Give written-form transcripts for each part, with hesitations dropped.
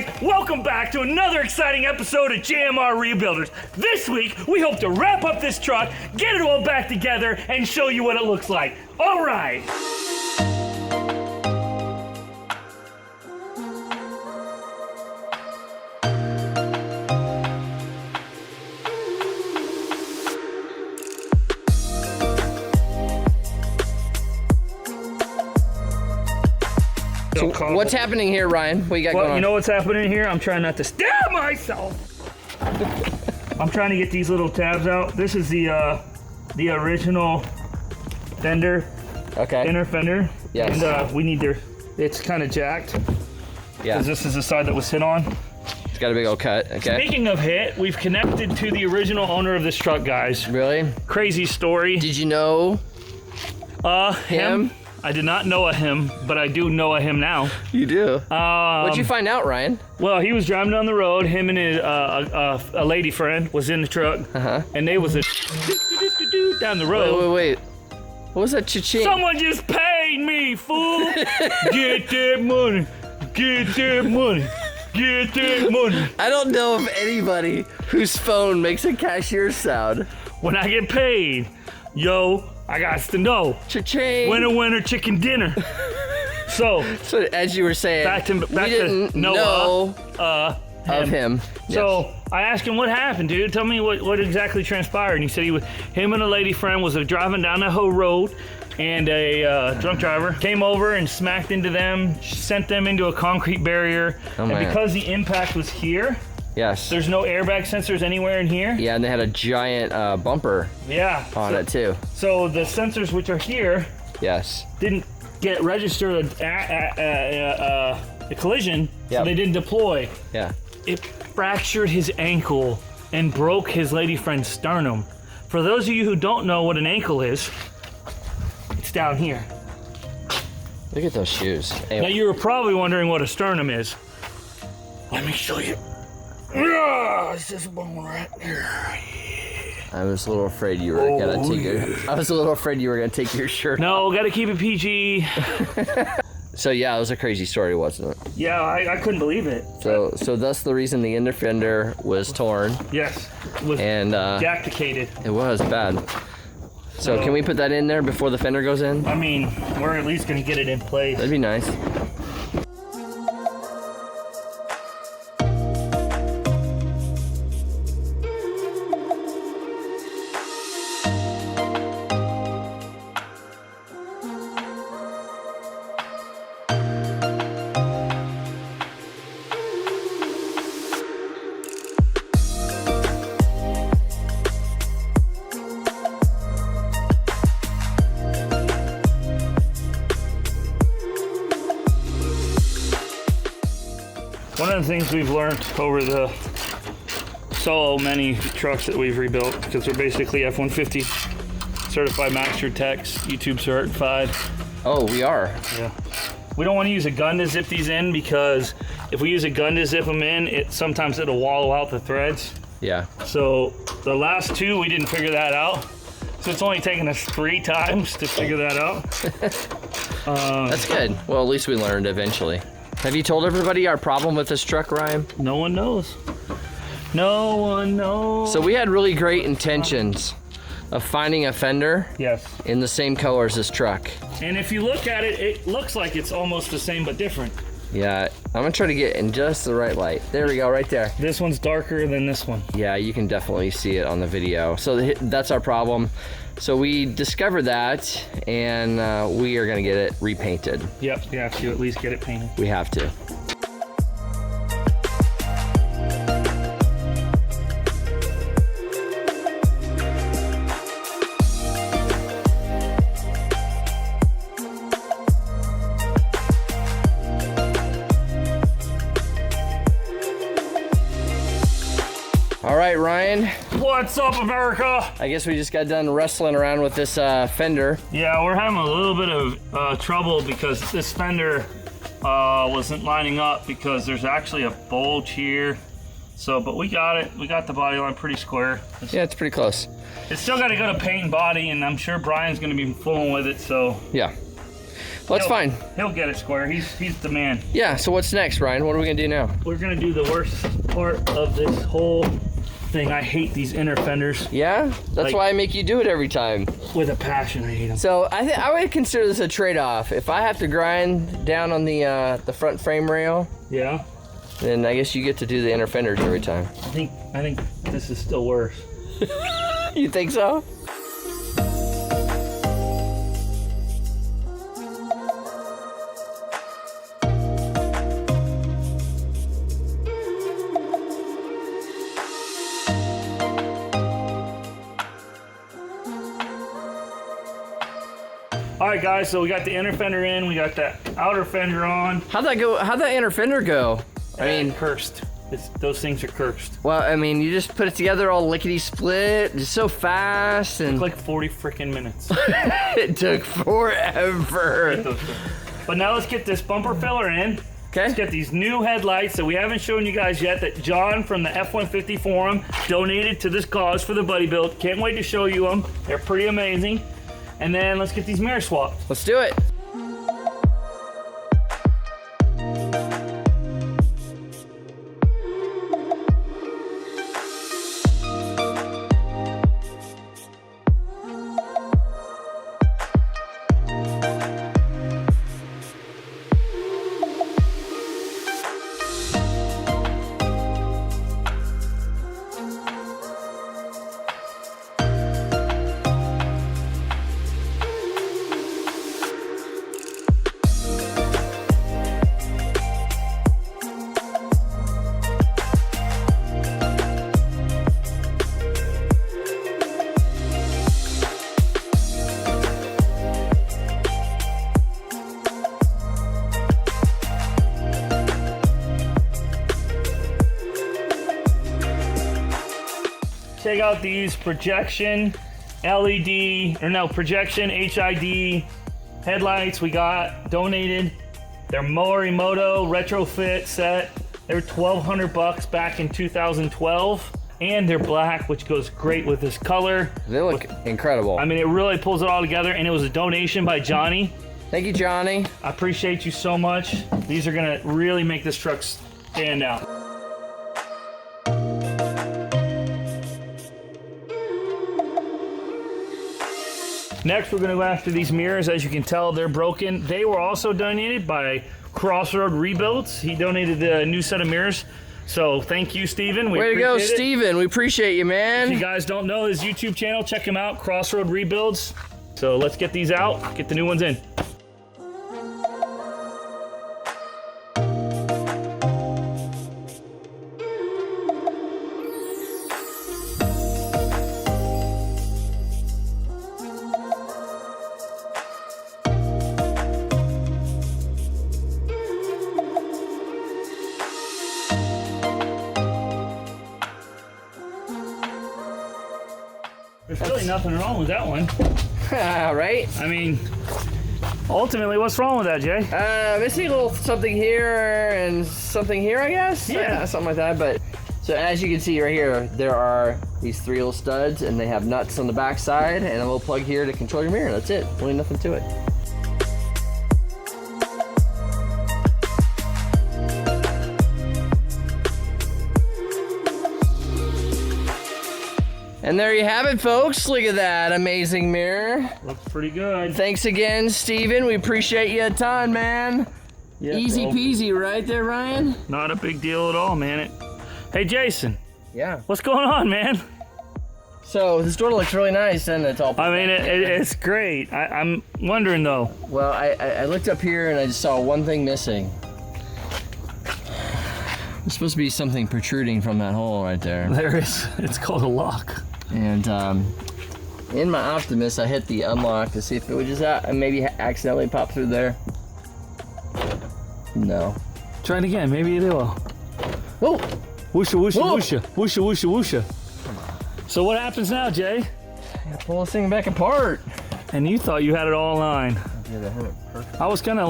guys, welcome back to another exciting episode of JMR Rebuilders. This week, we hope to wrap up this truck, get it all back together, and show you what it looks like. All right. So what's happening here, Ryan? What you got going on? You know what's happening here? I'm trying not to stab myself. I'm trying to get these little tabs out. This is the original fender. Okay. Inner fender. Yes. And we need it's kind of jacked. Yeah. Because this is the side that was hit on. It's got a big old cut. Okay. Speaking of hit, we've connected to the original owner of this truck, guys. Really? Crazy story. Did you know him? I did not know a him, but I do know a him now. You do? What'd you find out, Ryan? Well, he was driving down the road. Him and his, a lady friend was in the truck. And they was down the road. Wait. What was that cha-ching? Someone just paid me, fool. Get that money. Get that money. Get that money. I don't know of anybody whose phone makes a cashier sound. When I get paid, yo, I got to know. Cha-ching. Winner, chicken dinner. So as you were saying, we didn't know of him. So I asked him what happened, dude. Tell me what exactly transpired. And he said him and a lady friend was driving down the whole road, and a drunk driver came over and smacked into them, sent them into a concrete barrier. And because the impact was here, yes, there's no airbag sensors anywhere in here. Yeah, and they had a giant bumper on it too. So the sensors which are here, yes, didn't get registered a collision, so they didn't deploy. Yeah. It fractured his ankle and broke his lady friend's sternum. For those of you who don't know what an ankle is, it's down here. Look at those shoes. Hey. Now you were probably wondering what a sternum is. Let me show you. It's this one right here. I was a little afraid you were gonna take it. I was a little afraid you were gonna take your shirt No, off. gotta keep it PG. So yeah, it was a crazy story, wasn't it? Yeah, I couldn't believe it. So that's the reason the inner fender was torn. Yes, was jacticated. It was bad. So can we put that in there before the fender goes in? I mean, we're at least gonna get it in place. That'd be nice. One of the things we've learned over the so many trucks that we've rebuilt, because we're basically F150 certified master techs, YouTube certified. Oh, we are? Yeah. We don't want to use a gun to zip these in, because if we use a gun to zip them in, sometimes it'll wallow out the threads. Yeah. So the last two, we didn't figure that out. So it's only taken us 3 times to figure that out. That's good. Well, at least we learned eventually. Have you told everybody our problem with this truck, Ryan? No one knows. No one knows. So we had really great intentions of finding a fender in the same color as this truck. And if you look at it, it looks like it's almost the same but different. Yeah, I'm gonna try to get in just the right light. There we go, right there. This one's darker than this one. Yeah, you can definitely see it on the video. So that's our problem. So we discovered that, and we are gonna get it repainted. Yep, you have to at least get it painted. We have to. All right, Ryan. What's up, America? I guess we just got done wrestling around with this fender. Yeah, we're having a little bit of trouble because this fender wasn't lining up, because there's actually a bulge here. So, but we got it. We got the body line pretty square. Yeah, it's pretty close. It's still got to go to paint and body, and I'm sure Brian's going to be fooling with it, so. Yeah. Well, that's fine. He'll get it square. He's the man. Yeah, so what's next, Ryan? What are we gonna do now? We're gonna do the worst part of this whole thing. I hate these inner fenders. Yeah? That's Like- why I make you do it every time. With a passion, I hate them. So I would consider this a trade-off. If I have to grind down on the front frame rail, Yeah. then I guess you get to do the inner fenders every time. I think this is still worse. You think so? All right, guys. So we got the inner fender in. We got that outer fender on. How'd that go? How'd that inner fender go? I mean, cursed. Those things are cursed. well, I mean, you just put it together all lickety split, just so fast, and Like 40 freaking minutes. it took forever. But now let's get this bumper filler in. Okay. Let's get these new headlights that we haven't shown you guys yet that John from the F150 forum donated to this cause for the Buddy Build. Can't wait to show you them. They're pretty amazing. And then let's get these mirrors swapped. Let's do it. Check out these projection HID headlights we got donated. They're Morimoto retrofit set. They're $1,200 back in 2012. And they're black, which goes great with this color. They look incredible. I mean, it really pulls it all together, and it was a donation by Johnny. Thank you, Johnny. I appreciate you so much. These are gonna really make this truck stand out. Next, we're gonna go after these mirrors. As you can tell, they're broken. They were also donated by Crossroad Rebuilds. He donated the new set of mirrors. So thank you, Steven. Way to go, appreciate it. Steven. We appreciate you, man. If you guys don't know his YouTube channel, check him out, Crossroad Rebuilds. So let's get these out, get the new ones in. There's really nothing wrong with that one. Right? I mean, ultimately, what's wrong with that, Jay? Missing a little something here and something here, I guess? Yeah. Something like that. But so as you can see right here, there are these three little studs, and they have nuts on the back side and a little plug here to control your mirror. That's it. Really nothing to it. And there you have it, folks. Look at that amazing mirror. Looks pretty good. Thanks again, Steven. We appreciate you a ton, man. Yeah, Easy bro. peasy, right there, Ryan? Not a big deal at all, man. Hey, Jason, Yeah. what's going on, man? So this door looks really nice, and it's all. I mean, it's great. I'm wondering, though. Well, I looked up here and I just saw one thing missing. There's supposed to be something protruding from that hole right there. There is. It's called a lock. And in my Optimus, I hit the unlock to see if it would just maybe accidentally pop through there. No. Try it again. Maybe it will. Whoa! Woosha, woosha, Whoa. woosha. Whoosha, woosha, woosha. So what happens now, Jay? Pull this thing back apart. And you thought you had it all in line. Yeah, that hit it perfect. I was kind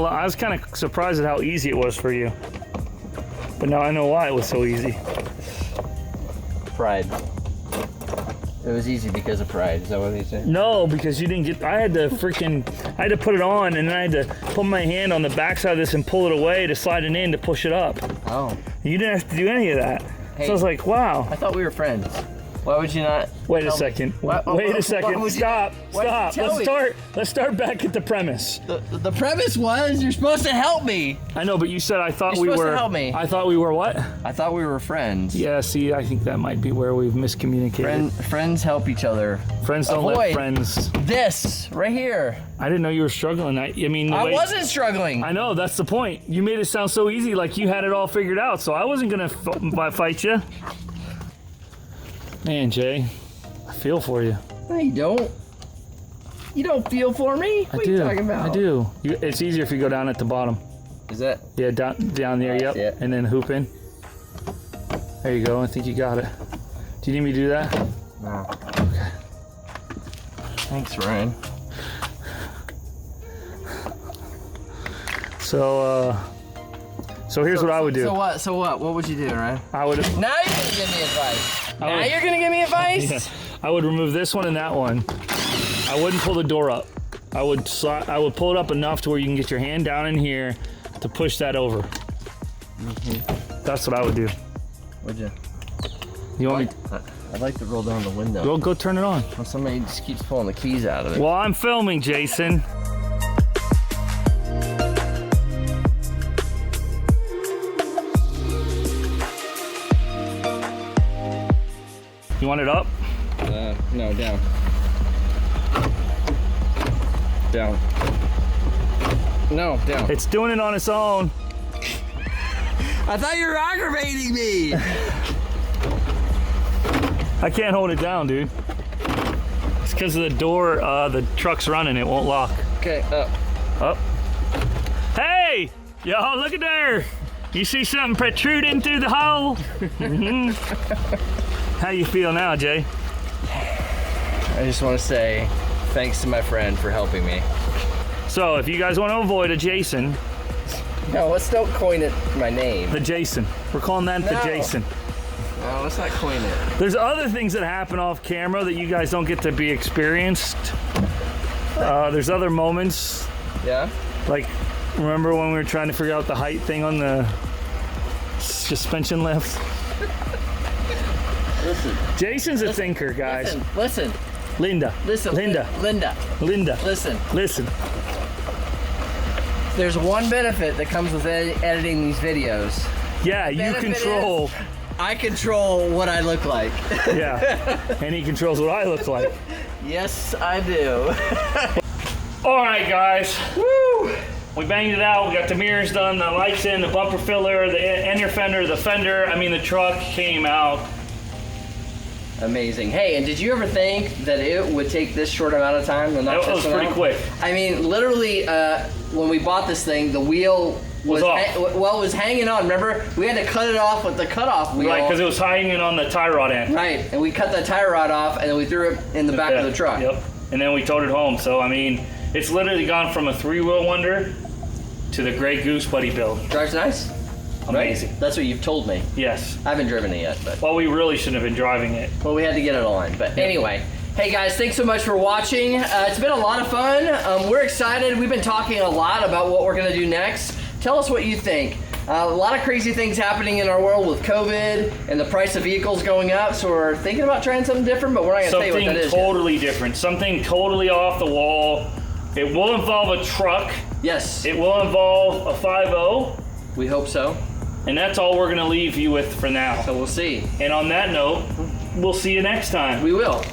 of surprised at how easy it was for you. But now I know why it was so easy. Pride. It was easy because of pride. Is that what he's saying? No, because you didn't get. I had to put it on, and then I had to put my hand on the backside of this and pull it away to slide it in to push it up. Oh. You didn't have to do any of that. Hey, so I was like, wow. I thought we were friends. Why would you not? Wait a second. Wait a second. Stop. Let's start back at the premise. The premise was you're supposed to help me. I know, but you said I thought we were. You're supposed to help me. I thought we were what? I thought we were friends. Yeah. See, I think that might be where we've miscommunicated. Friends help each other. Friends don't let friends. This right here. I didn't know you were struggling. I wasn't struggling. I know, that's the point. You made it sound so easy, like you had it all figured out. So I wasn't gonna fight you. Man, Jay, I feel for you. No, you don't. You don't feel for me? What are you talking about? I do. It's easier if you go down at the bottom. Is that? Yeah, down there, yep. Yeah. And then hoop in. There you go, I think you got it. Do you need me to do that? No. Okay. Thanks, Ryan. So here's what I would do. So what? What would you do, Ryan? I would. Now you're gonna give me advice. You're gonna give me advice? Yeah. I would remove this one and that one. I wouldn't pull the door up. I would pull it up enough to where you can get your hand down in here to push that over. Mm-hmm. That's what I would do. Would you? You want me? I'd like to roll down the window. Go turn it on. Well, somebody just keeps pulling the keys out of it. Well, I'm filming, Jason. You want it up? No, down. Down. No, down. It's doing it on its own. I thought you were aggravating me. I can't hold it down, dude. It's because of the door, the truck's running, it won't lock. Okay, up. Up. Hey! Y'all, look at there. You see something protruding through the hole? Mm-hmm. How you feel now, Jay? I just want to say thanks to my friend for helping me. So if you guys want to avoid a Jason. No, let's don't coin it my name. The Jason. We're calling that the Jason. No, let's not coin it. There's other things that happen off camera that you guys don't get to be experienced. There's other moments. Yeah? Like, remember when we were trying to figure out the height thing on the suspension lift? Listen. Jason's a thinker, guys. Listen. Linda. Listen. Linda. Listen. Listen. There's one benefit that comes with editing these videos. Yeah, you control. I control what I look like. Yeah, and he controls what I look like. Yes, I do. All right, guys. Woo! We banged it out. We got the mirrors done, the lights in, the bumper filler, the inner fender, the fender. I mean, the truck came out. Amazing. Hey, and did you ever think that it would take this short amount of time? That was pretty quick. I mean, literally, when we bought this thing, the wheel was off. It was hanging on. Remember, we had to cut it off with the cutoff wheel. Right, because it was hanging on the tie rod end. Right, and we cut the tie rod off, and then we threw it in the back of the truck. Yep, and then we towed it home. So, I mean, it's literally gone from a three-wheel wonder to the Grey Goose buddy build. Drives nice. Amazing. Right? That's what you've told me. Yes. I haven't driven it yet, but. Well, we really shouldn't have been driving it. Well, we had to get it on, but anyway. Hey guys, thanks so much for watching. It's been a lot of fun. We're excited. We've been talking a lot about what we're gonna do next. Tell us what you think. A lot of crazy things happening in our world with COVID and the price of vehicles going up, so we're thinking about trying something different, but we're not gonna tell you what that is. Something totally different, something totally off the wall. It will involve a truck. Yes. It will involve a 5.0. We hope so. And that's all we're gonna leave you with for now. So we'll see. And on that note, we'll see you next time. We will.